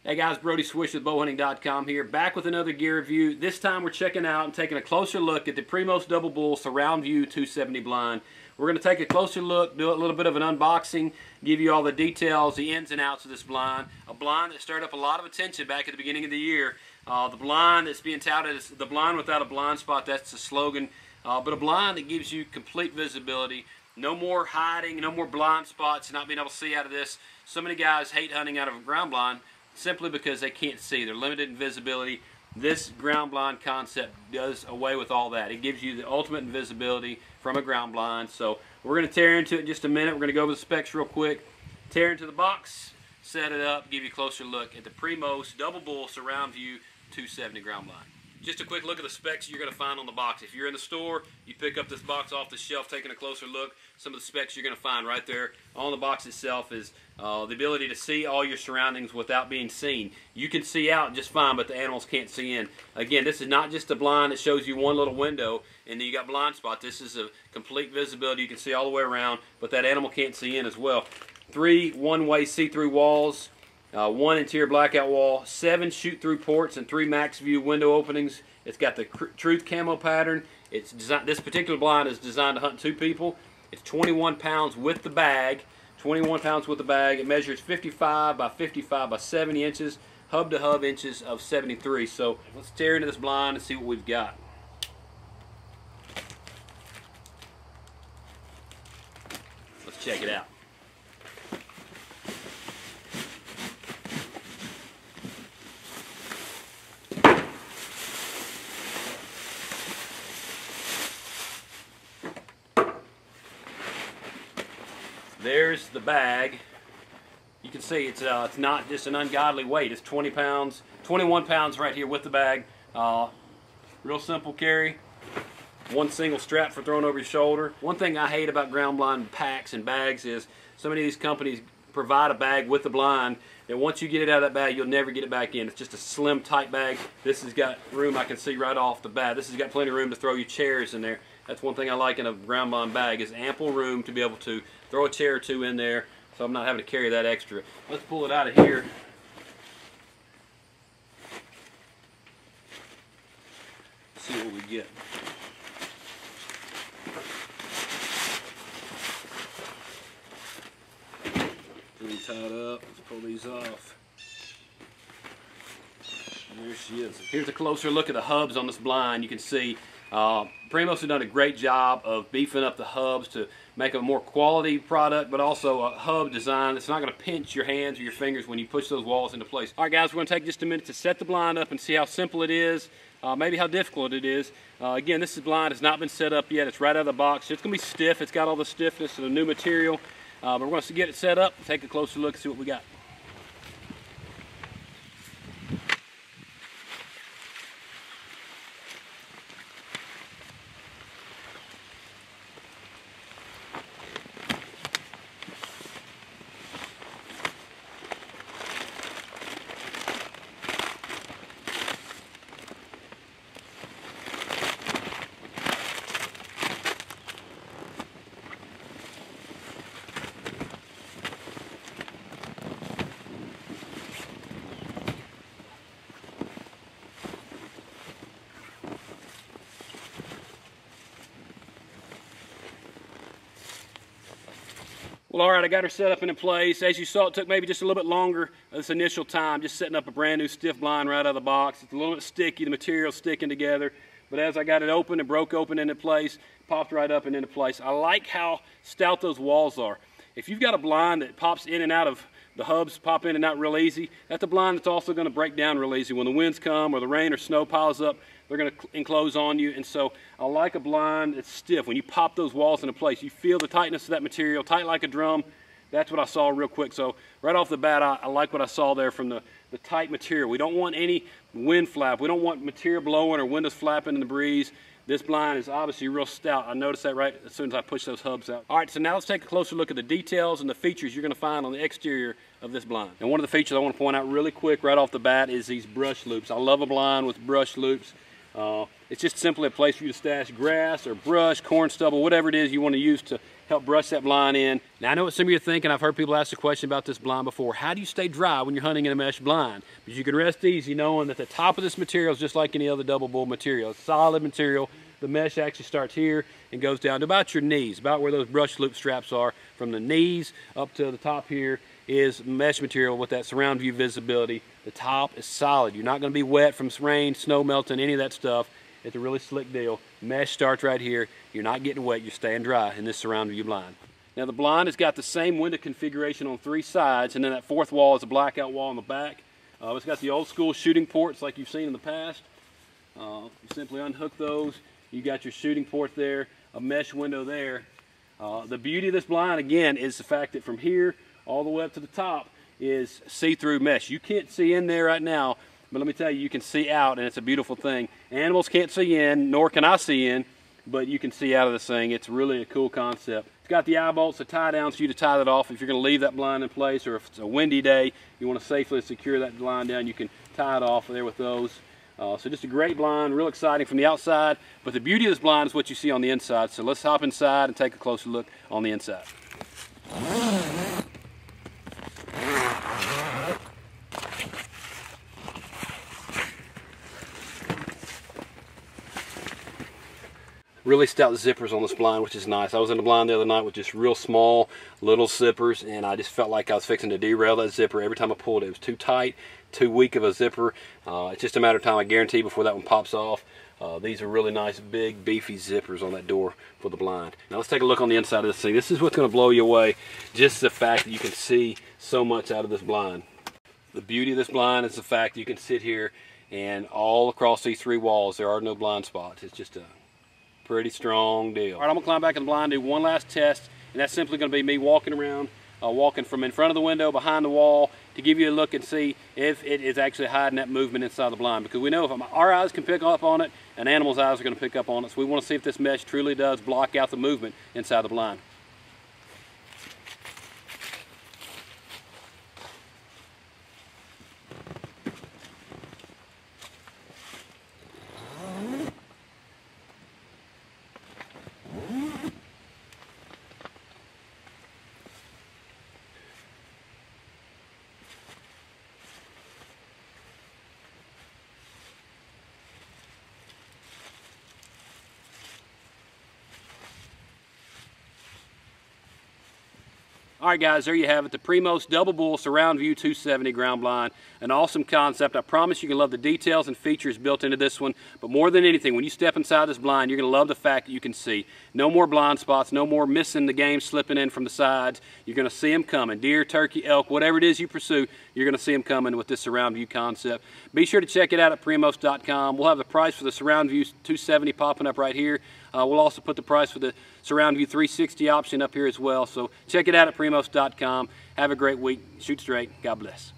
Hey guys, Brody Swish with bowhunting.com here, back with another gear review. This time we're checking out and taking a closer look at the Primos Double Bull SurroundView 270 blind. We're going to take a closer look, do a little bit of an unboxing, give you all the details, the ins and outs of this blind. A blind that stirred up a lot of attention back at the beginning of the year. The blind that's being touted as the blind without a blind spot, that's the slogan. But a blind that gives you complete visibility. No more hiding, no more blind spots, not being able to see out of this. So many guys hate hunting out of a ground blind simply because they can't see. They're limited in visibility. This ground blind concept does away with all that. It gives you the ultimate invisibility from a ground blind. So we're going to tear into it in just a minute. We're going to go over the specs real quick, tear into the box, set it up, give you a closer look at the Primos Double Bull SurroundView 270 ground blind. Just a quick look at the specs you're going to find on the box. If you're in the store, you pick up this box off the shelf, taking a closer look, some of the specs you're going to find right there on the box itself is the ability to see all your surroundings without being seen. You can see out just fine, but the animals can't see in. Again, this is not just a blind that shows you one little window and then you got blind spot. This is a complete visibility. You can see all the way around, but that animal can't see in as well. 3 one-way see-through walls. 1 interior blackout wall, 7 shoot-through ports, and 3 max view window openings. It's got the truth camo pattern. It's designed, this particular blind is designed to hunt 2 people. It's 21 pounds with the bag. 21 pounds with the bag. It measures 55 by 55 by 70 inches, hub to hub inches of 73. So let's tear into this blind and see what we've got. Let's check it out. There's the bag. You can see it's not just an ungodly weight. It's 20 pounds, 21 pounds right here with the bag. Real simple carry. 1 single strap for throwing over your shoulder. One thing I hate about ground blind packs and bags is so many of these companies provide a bag with the blind that once you get it out of that bag, you'll never get it back in. It's just a slim, tight bag. This has got room, I can see right off the bat. This has got plenty of room to throw your chairs in there. That's one thing I like in a ground blind bag, is ample room to be able to throw a chair or 2 in there, so I'm not having to carry that extra. Let's pull it out of here. See what we get. Pretty tied up. Let's pull these off. There she is. Here's a closer look at the hubs on this blind. You can see Primos have done a great job of beefing up the hubs to make a more quality product, but also a hub design that's not going to pinch your hands or your fingers when you push those walls into place. All right, guys, we're going to take just a minute to set the blind up and see how simple it is, maybe how difficult it is. Again, this blind has not been set up yet. It's right out of the box. So it's going to be stiff. It's got all the stiffness of the new material, but we're going to get it set up, take a closer look and see what we got. Well, all right, I got her set up in place. As you saw, it took maybe just a little bit longer this initial time, just setting up a brand new stiff blind right out of the box. It's a little bit sticky, the material's sticking together. But as I got it open, it broke open into place, popped right up and into place. I like how stout those walls are. If you've got a blind that pops in and out of the hubs, pop in and out real easy, that's a blind that's also going to break down real easy. When the winds come or the rain or snow piles up, they're going to enclose on you. And so I like a blind that's stiff. When you pop those walls into place, you feel the tightness of that material, tight like a drum. That's what I saw real quick. So right off the bat, I like what I saw there from the tight material. We don't want any wind flap. We don't want material blowing or windows flapping in the breeze. This blind is obviously real stout. I noticed that right as soon as I pushed those hubs out. All right, so now let's take a closer look at the details and the features you're going to find on the exterior of this blind. And one of the features I want to point out really quick right off the bat is these brush loops. I love a blind with brush loops. It's just simply a place for you to stash grass or brush, corn stubble, whatever it is you want to use to help brush that blind in. Now I know what some of you are thinking. I've heard people ask the question about this blind before. How do you stay dry when you're hunting in a mesh blind? But you can rest easy knowing that the top of this material is just like any other double bull material. It's solid material. The mesh actually starts here and goes down to about your knees, about where those brush loop straps are. From the knees up to the top here is mesh material with that surround view visibility. The top is solid. You're not going to be wet from rain, snow melting, any of that stuff. It's a really slick deal. Mesh starts right here. You're not getting wet. You're staying dry in this surround view blind. Now the blind has got the same window configuration on 3 sides, and then that 4th wall is a blackout wall on the back. It's got the old school shooting ports like you've seen in the past. You simply unhook those. You got your shooting port there, a mesh window there. The beauty of this blind, again, is the fact that from here all the way up to the top is see-through mesh. You can't see in there right now, but let me tell you, you can see out, and it's a beautiful thing. Animals can't see in, nor can I see in, but you can see out of this thing. It's really a cool concept. It's got the eye bolts to tie down so you to tie that off if you're going to leave that blind in place, or if it's a windy day, you want to safely secure that blind down, you can tie it off there with those. So just a great blind, real exciting from the outside, but the beauty of this blind is what you see on the inside. So let's hop inside and take a closer look on the inside. Really stout zippers on this blind, which is nice. I was in the blind the other night with just real small little zippers, and I just felt like I was fixing to derail that zipper every time I pulled it. It was too tight, too weak of a zipper. It's just a matter of time, I guarantee, before that one pops off. These are really nice, big, beefy zippers on that door for the blind. Now let's take a look on the inside of this thing. This is what's going to blow you away, just the fact that you can see so much out of this blind. The beauty of this blind is the fact that you can sit here, and all across these 3 walls there are no blind spots. It's just a pretty strong deal. All right, I'm gonna climb back in the blind, do one last test, and that's simply gonna be me walking around, walking from in front of the window, behind the wall, to give you a look and see if it is actually hiding that movement inside the blind. Because we know if our eyes can pick up on it, an animal's eyes are gonna pick up on it. So we wanna see if this mesh truly does block out the movement inside the blind. All right, guys, there you have it, the Primos Double Bull SurroundView 270 ground blind. An awesome concept. I promise you can love the details and features built into this one, but more than anything, when you step inside this blind, you're going to love the fact that you can see. No more blind spots, no more missing the game, slipping in from the sides. You're going to see them coming. Deer, turkey, elk, whatever it is you pursue, you're going to see them coming with this SurroundView concept. Be sure to check it out at primos.com. We'll have the price for the SurroundView 270 popping up right here. We'll also put the price for the SurroundView 360 option up here as well. So check it out at primos.com. Have a great week. Shoot straight. God bless.